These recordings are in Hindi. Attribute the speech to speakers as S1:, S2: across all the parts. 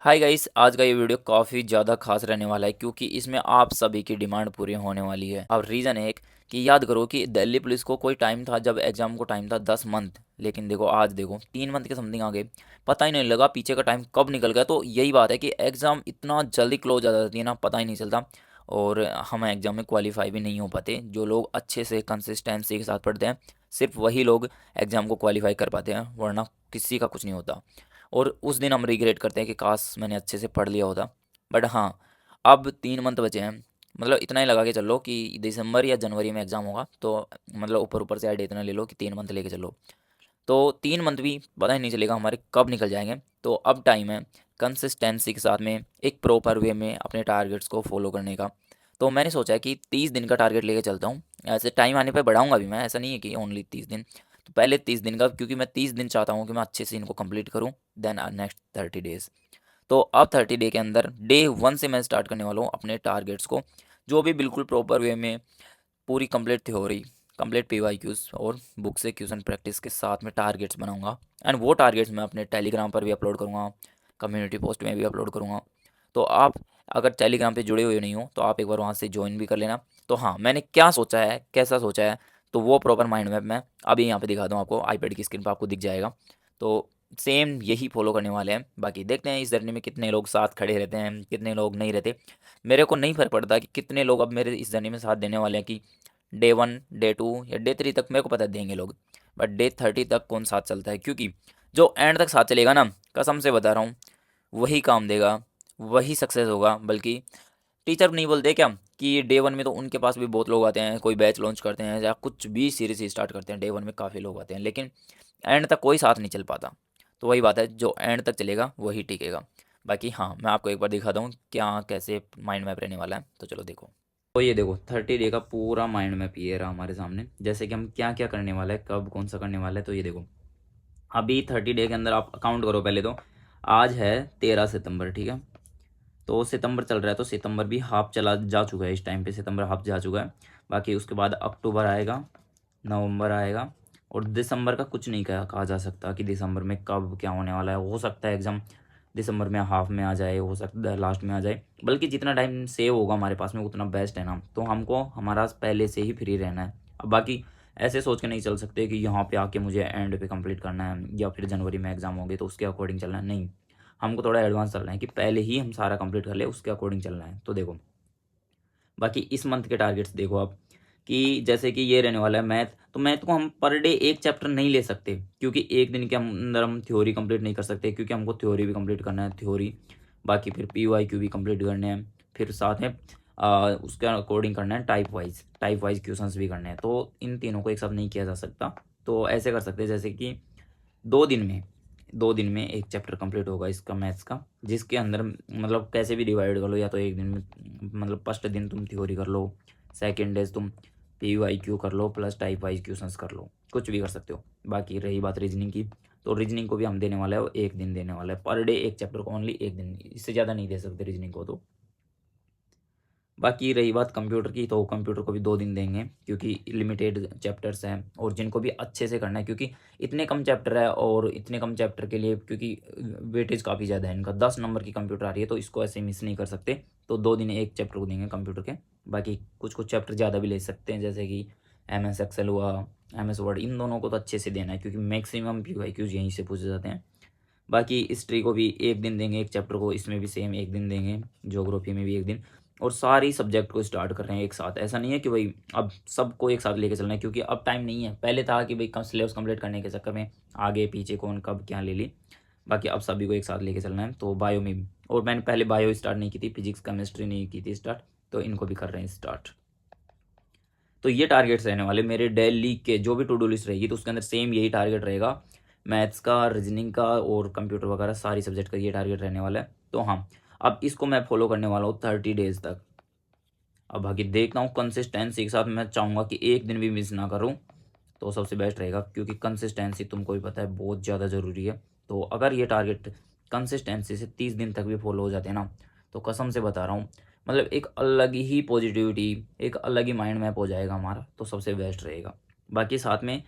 S1: हाय गाइस, आज का ये वीडियो काफ़ी ज़्यादा खास रहने वाला है क्योंकि इसमें आप सभी की डिमांड पूरी होने वाली है। अब रीज़न है एक कि याद करो कि दिल्ली पुलिस को कोई टाइम था जब एग्ज़ाम को टाइम था 10 मंथ, लेकिन देखो आज देखो 3 मंथ के समथिंग आ गए। पता ही नहीं लगा पीछे का टाइम कब निकल गया। तो यही बात है कि एग्ज़ाम इतना जल्दी क्लोज आ जाती है ना, पता ही नहीं चलता। और हम एग्ज़ाम में क्वालिफाई भी नहीं हो पाते। जो लोग अच्छे से कंसिस्टेंसी के साथ पढ़ते हैं, सिर्फ वही लोग एग्ज़ाम को क्वालिफाई कर पाते हैं, वरना किसी का कुछ नहीं होता। और उस दिन हम रिग्रेट करते हैं कि काश मैंने अच्छे से पढ़ लिया होता। बट हाँ, अब 3 मंथ बचे हैं। मतलब इतना ही लगा के चलो कि दिसंबर या जनवरी में एग्ज़ाम होगा, तो मतलब ऊपर ऊपर से आइडिया इतना ले लो कि 3 मंथ लेके चलो। तो 3 मंथ भी पता ही नहीं चलेगा हमारे कब निकल जाएंगे। तो अब टाइम है कंसिस्टेंसी के साथ में एक प्रॉपर वे में अपने टारगेट्स को फॉलो करने का। तो मैंने सोचा है कि 30 दिन का टारगेट लेके चलता हूँ। ऐसे टाइम आने पे बढ़ाऊंगा भी मैं, ऐसा नहीं है कि ओनली 30 दिन। तो पहले 30 दिन का, क्योंकि मैं 30 दिन चाहता हूँ कि मैं अच्छे से इनको कंप्लीट करूँ। Then next 30 days. तो अब 30 डे के अंदर डे 1 से मैं स्टार्ट करने वाला हूँ अपने टारगेट्स को, जो भी बिल्कुल प्रॉपर वे में पूरी कंप्लीट थ्योरी, कंप्लीट पीवाईक्यूज और बुक से क्वेश्चन प्रैक्टिस के साथ में टारगेट्स बनाऊंगा। एंड वो टारगेट्स मैं अपने टेलीग्राम पर भी अपलोड करूँगा, कम्युनिटी पोस्ट में भी अपलोड करूँगा। तो आप अगर टेलीग्राम पे जुड़े हुए नहीं हो तो आप एक बार वहाँ से ज्वाइन भी कर लेना। तो हाँ, मैंने क्या सोचा है, कैसा सोचा है, तो वो प्रॉपर माइंड मैप मैं अभी यहाँ पे दिखाता हूँ आपको। आईपैड की स्क्रीन पर आपको दिख जाएगा। तो सेम यही फॉलो करने वाले हैं। बाकी देखते हैं इस जर्नी में कितने लोग साथ खड़े रहते हैं, कितने लोग नहीं रहते। मेरे को नहीं फ़र्क पड़ता कि कितने लोग अब मेरे इस जर्नी में साथ देने वाले हैं, कि डे 1, डे 2 या डे 3 तक मेरे को पता है देंगे लोग। बट डे 30 तक कौन साथ चलता है, क्योंकि जो एंड तक साथ चलेगा ना, कसम से बता रहा हूँ, वही काम देगा, वही सक्सेस होगा। बल्कि टीचर नहीं बोलते क्या कि डे 1 में तो उनके पास भी बहुत लोग आते हैं, कोई बैच लॉन्च करते हैं या कुछ भी सीरीज स्टार्ट करते हैं, डे 1 में काफ़ी लोग आते हैं, लेकिन एंड तक कोई साथ नहीं चल पाता। तो वही बात है, जो एंड तक चलेगा वही टिकेगा। बाकी हाँ, मैं आपको एक बार दिखाता हूँ क्या कैसे माइंड मैप रहने वाला है, तो चलो देखो। तो ये देखो 30 डे का पूरा माइंड मैप ये रहा हमारे सामने, जैसे कि हम क्या क्या करने वाला है, कब कौन सा करने वाला है। तो ये देखो, अभी 30 डे के अंदर आप काउंट करो पहले तो। आज है 13 सितंबर, ठीक है। तो सितंबर चल रहा है, तो सितंबर भी हाफ चला जा चुका है। इस टाइम पे सितंबर हाफ जा चुका है। बाकी उसके बाद अक्टूबर आएगा, नवंबर आएगा, और दिसंबर का कुछ नहीं कहा जा सकता कि दिसंबर में कब क्या होने वाला है। हो सकता है एग्ज़ाम दिसंबर में हाफ में आ जाए, हो सकता है लास्ट में आ जाए। बल्कि जितना टाइम सेव होगा हमारे पास में उतना बेस्ट है ना। तो हमको हमारा पहले से ही फ्री रहना है। अब बाकी ऐसे सोच के नहीं चल सकते कि यहाँ पे आके मुझे एंड पे कंप्लीट करना है या फिर जनवरी में एग्ज़ाम होंगे तो उसके अकॉर्डिंग चलना है, नहीं। हमको थोड़ा एडवांस चलना है कि पहले ही हम सारा कंप्लीट कर ले, उसके अकॉर्डिंग चलना है। तो देखो, बाकी इस मंथ के टारगेट्स देखो आप, कि जैसे कि ये रहने वाला है मैथ। तो मैथ को हम पर डे एक चैप्टर नहीं ले सकते, क्योंकि एक दिन के अंदर हम थ्योरी कंप्लीट नहीं कर सकते, क्योंकि हमको थ्योरी भी कंप्लीट करना है, थ्योरी। बाकी फिर पीवाईक्यू भी कंप्लीट करने हैं। फिर साथ में उसके अकॉर्डिंग करना है टाइप वाइज क्वेश्चंस भी करने हैं। तो इन तीनों को एक साथ नहीं किया जा सकता। तो ऐसे कर सकते हैं जैसे कि 2 दिन में 2 दिन में एक चैप्टर कंप्लीट होगा इसका, मैथ्स का, जिसके अंदर मतलब कैसे भी डिवाइड कर लो, या तो एक दिन में मतलब फर्स्ट दिन तुम थ्योरी कर लो, सेकेंड डे तुम पी वाई क्यू कर लो प्लस टाइप वाइज क्वेश्चंस कर लो, कुछ भी कर सकते हो। बाकी रही बात रीजनिंग की, तो रीजनिंग को भी हम देने वाला है, वो एक दिन देने वाला है पर डे, एक चैप्टर को ओनली एक दिन, इससे ज़्यादा नहीं दे सकते रीजनिंग को। तो बाकी रही बात कंप्यूटर की, तो कंप्यूटर को भी 2 दिन देंगे, क्योंकि लिमिटेड चैप्टर्स हैं और जिनको भी अच्छे से करना है, क्योंकि इतने कम चैप्टर है और इतने कम चैप्टर के लिए, क्योंकि वेटेज काफ़ी ज़्यादा है इनका, 10 नंबर की कंप्यूटर आ रही है, तो इसको ऐसे मिस नहीं कर सकते। तो 2 दिन एक चैप्टर को देंगे कंप्यूटर के। बाकी कुछ कुछ चैप्टर ज़्यादा भी ले सकते हैं, जैसे कि MS एक्सेल हुआ, MS वर्ड, इन दोनों को तो अच्छे से देना है, क्योंकि मैक्सिमम PYQs यहीं से पूछे जाते हैं। बाकी हिस्ट्री को भी एक दिन देंगे एक चैप्टर को, इसमें भी सेम एक दिन देंगे, ज्योग्राफी में भी एक दिन। और सारी सब्जेक्ट को स्टार्ट कर रहे हैं एक साथ। ऐसा नहीं है कि भाई अब सबको एक साथ लेके चलना है, क्योंकि अब टाइम नहीं है। पहले था कि भाई सिलेबस कंप्लीट करने के चक्कर में आगे पीछे कौन कब क्या ले ली। बाकी अब सभी को एक साथ लेके चलना है। तो बायो में भी, और मैंने पहले बायो स्टार्ट नहीं की थी, फिजिक्स केमिस्ट्री नहीं की थी स्टार्ट, तो इनको भी कर रहे हैं स्टार्ट। तो ये टारगेट्स रहने वाले मेरे डेली के, जो भी टू डू लिस्ट रहेगी तो उसके अंदर सेम यही टारगेट रहेगा। मैथ्स का, रीजनिंग का और कंप्यूटर वगैरह सारी सब्जेक्ट का ये टारगेट रहने वाला है। तो हाँ, अब इसको मैं फॉलो करने वाला हूँ 30 डेज तक। अब बाकी देखता हूँ कंसिस्टेंसी के साथ, मैं चाहूँगा कि एक दिन भी मिस ना करूँ, तो सबसे बेस्ट रहेगा, क्योंकि कंसिस्टेंसी तुमको भी पता है बहुत ज़्यादा ज़रूरी है। तो अगर ये टारगेट कंसिस्टेंसी से 30 दिन तक भी फॉलो हो जाते हैं ना, तो कसम से बता रहा हूँ, मतलब एक अलग ही पॉजिटिविटी, एक अलग ही माइंड मैप हो जाएगा हमारा, तो सबसे बेस्ट रहेगा। बाकी साथ में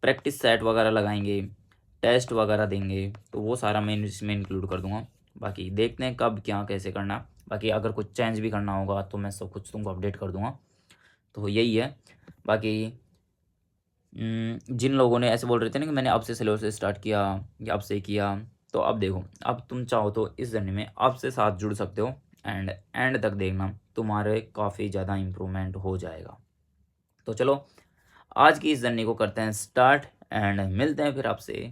S1: प्रैक्टिस सेट वगैरह लगाएंगे, टेस्ट वगैरह देंगे, तो वो सारा मैं इसमें इंक्लूड कर दूंगा। बाकी देखते हैं कब क्या कैसे करना। बाकी अगर कुछ चेंज भी करना होगा तो मैं सब कुछ तुमको अपडेट कर दूंगा। तो यही है। बाकी जिन लोगों ने ऐसे बोल रहे थे ना कि मैंने अब से सिलेबस स्टार्ट किया या अब से किया, तो अब देखो, अब तुम चाहो तो इस जर्नी में अब से साथ जुड़ सकते हो एंड एंड तक देखना, तुम्हारे काफ़ी ज़्यादा इम्प्रूवमेंट हो जाएगा। तो चलो आज की इस जर्नी को करते हैं स्टार्ट एंड मिलते हैं फिर आपसे